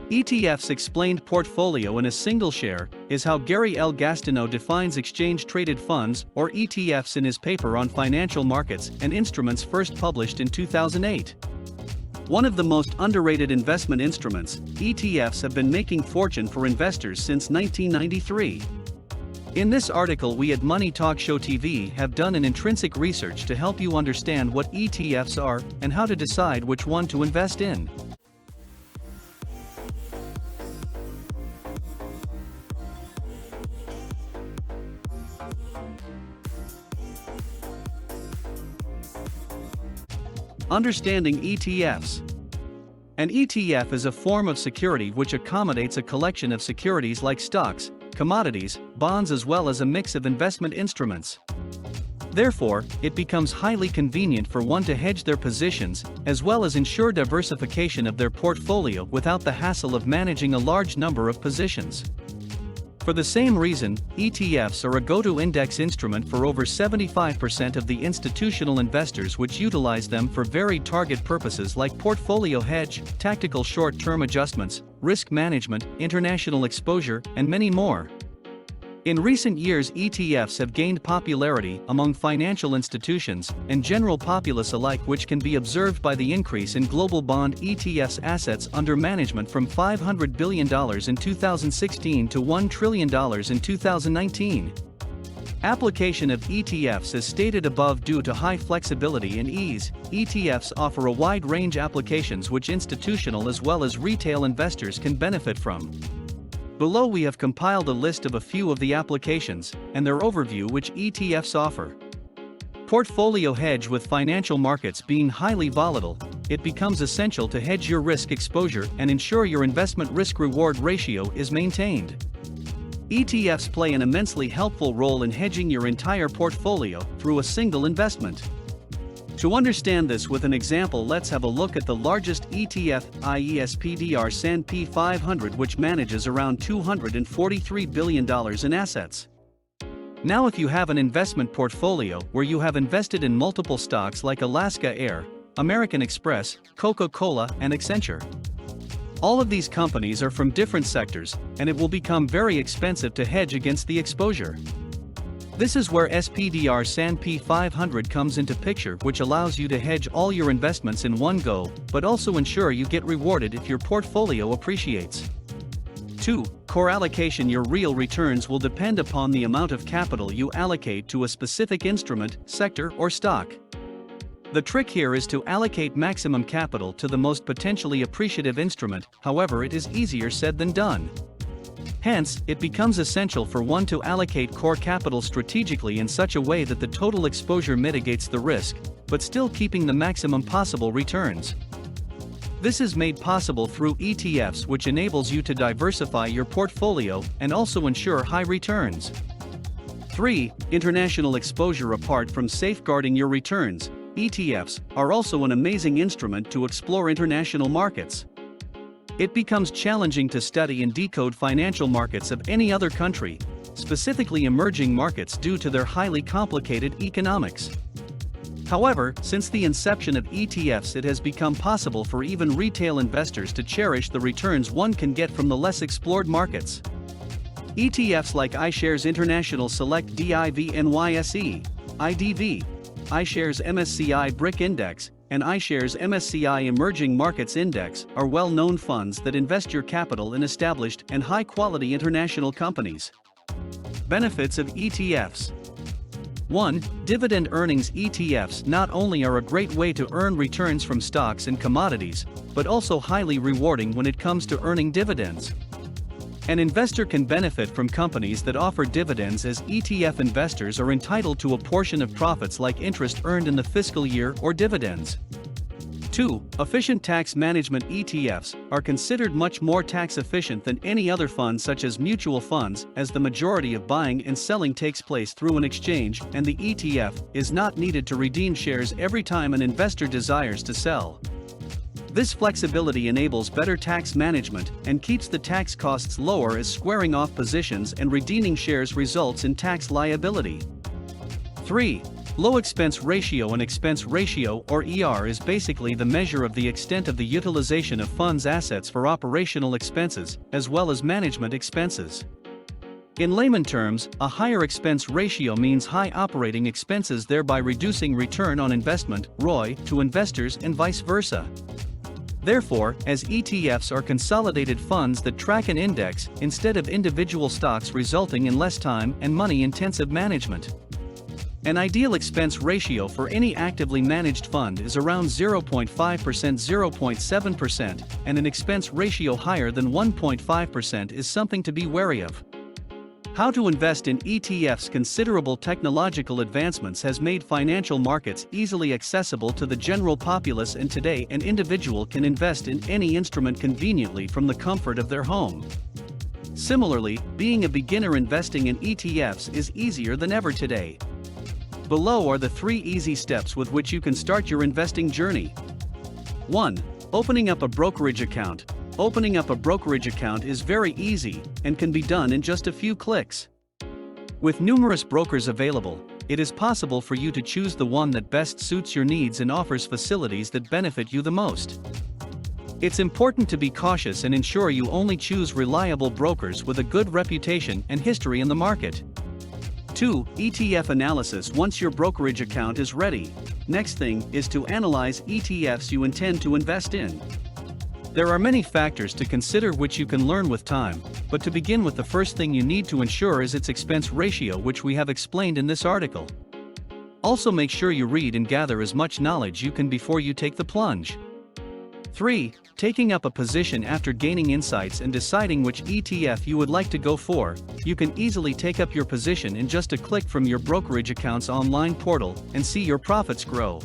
ETFs explained portfolio in a single share is how Gary L. Gastineau defines exchange-traded funds or ETFs in his paper on financial markets and instruments first published in 2008. One of the most underrated investment instruments, ETFs have been making fortune for investors since 1993. In this article we at Money Talk Show TV have done an intrinsic research to help you understand what ETFs are and how to decide which one to invest in. Understanding ETFs. An ETF is a form of security which accommodates a collection of securities like stocks, commodities, bonds as well as a mix of investment instruments. Therefore, it becomes highly convenient for one to hedge their positions, as well as ensure diversification of their portfolio without the hassle of managing a large number of positions. For the same reason, ETFs are a go-to index instrument for over 75% of the institutional investors which utilize them for varied target purposes like portfolio hedge, tactical short-term adjustments, risk management, international exposure, and many more. In recent years, ETFs have gained popularity among financial institutions and general populace alike, which can be observed by the increase in global bond ETFs assets under management from $500 billion in 2016 to $1 trillion in 2019. Application of ETFs is stated above due to high flexibility and ease. ETFs offer a wide range of applications which institutional as well as retail investors can benefit from. Below we have compiled a list of a few of the applications and their overview which ETFs offer. Portfolio hedge. With financial markets being highly volatile, it becomes essential to hedge your risk exposure and ensure your investment risk-reward ratio is maintained. ETFs play an immensely helpful role in hedging your entire portfolio through a single investment. To understand this with an example, let's have a look at the largest ETF, i.e. SPDR S&P 500, which manages around $243 billion in assets. Now if you have an investment portfolio where you have invested in multiple stocks like Alaska Air, American Express, Coca-Cola and Accenture. All of these companies are from different sectors, and it will become very expensive to hedge against the exposure. This is where SPDR S&P 500 comes into picture, which allows you to hedge all your investments in one go, but also ensure you get rewarded if your portfolio appreciates. 2. Core allocation. Your real returns will depend upon the amount of capital you allocate to a specific instrument, sector, or stock. The trick here is to allocate maximum capital to the most potentially appreciative instrument, however it is easier said than done. Hence, it becomes essential for one to allocate core capital strategically in such a way that the total exposure mitigates the risk, but still keeping the maximum possible returns. This is made possible through ETFs, which enables you to diversify your portfolio and also ensure high returns. 3. International exposure. Apart from safeguarding your returns, ETFs are also an amazing instrument to explore international markets. It becomes challenging to study and decode financial markets of any other country, specifically emerging markets, due to their highly complicated economics. However, since the inception of ETFs, it has become possible for even retail investors to cherish the returns one can get from the less explored markets. ETFs like iShares International Select Div NYSE, IDV, iShares MSCI BRIC Index, and iShares MSCI Emerging Markets Index are well-known funds that invest your capital in established and high-quality international companies. Benefits of ETFs. 1. Dividend earnings. ETFs not only are a great way to earn returns from stocks and commodities, but also highly rewarding when it comes to earning dividends. An investor can benefit from companies that offer dividends, as ETF investors are entitled to a portion of profits like interest earned in the fiscal year or dividends. 2. Efficient tax management. ETFs are considered much more tax efficient than any other fund such as mutual funds, as the majority of buying and selling takes place through an exchange, and the ETF is not needed to redeem shares every time an investor desires to sell. This flexibility enables better tax management and keeps the tax costs lower, as squaring off positions and redeeming shares results in tax liability. 3. Low expense ratio. An expense ratio, or ER, is basically the measure of the extent of the utilization of funds' assets for operational expenses, as well as management expenses. In layman terms, a higher expense ratio means high operating expenses, thereby reducing return on investment, ROI, to investors and vice versa. Therefore, as ETFs are consolidated funds that track an index instead of individual stocks, resulting in less time and money-intensive management. An ideal expense ratio for any actively managed fund is around 0.5%, 0.7%, and an expense ratio higher than 1.5% is something to be wary of. How to invest in ETFs. Considerable technological advancements has made financial markets easily accessible to the general populace, and today an individual can invest in any instrument conveniently from the comfort of their home. Similarly, being a beginner investing in ETFs is easier than ever today. Below are the 3 easy steps with which you can start your investing journey. 1. Opening up a brokerage account. Opening up a brokerage account is very easy and can be done in just a few clicks. With numerous brokers available, it is possible for you to choose the one that best suits your needs and offers facilities that benefit you the most. It's important to be cautious and ensure you only choose reliable brokers with a good reputation and history in the market. 2. ETF analysis. Once your brokerage account is ready, next thing is to analyze ETFs you intend to invest in. There are many factors to consider which you can learn with time, but to begin with, the first thing you need to ensure is its expense ratio, which we have explained in this article. Also, make sure you read and gather as much knowledge you can before you take the plunge. 3. Taking up a position. After gaining insights and deciding which ETF you would like to go for, you can easily take up your position in just a click from your brokerage account's online portal and see your profits grow.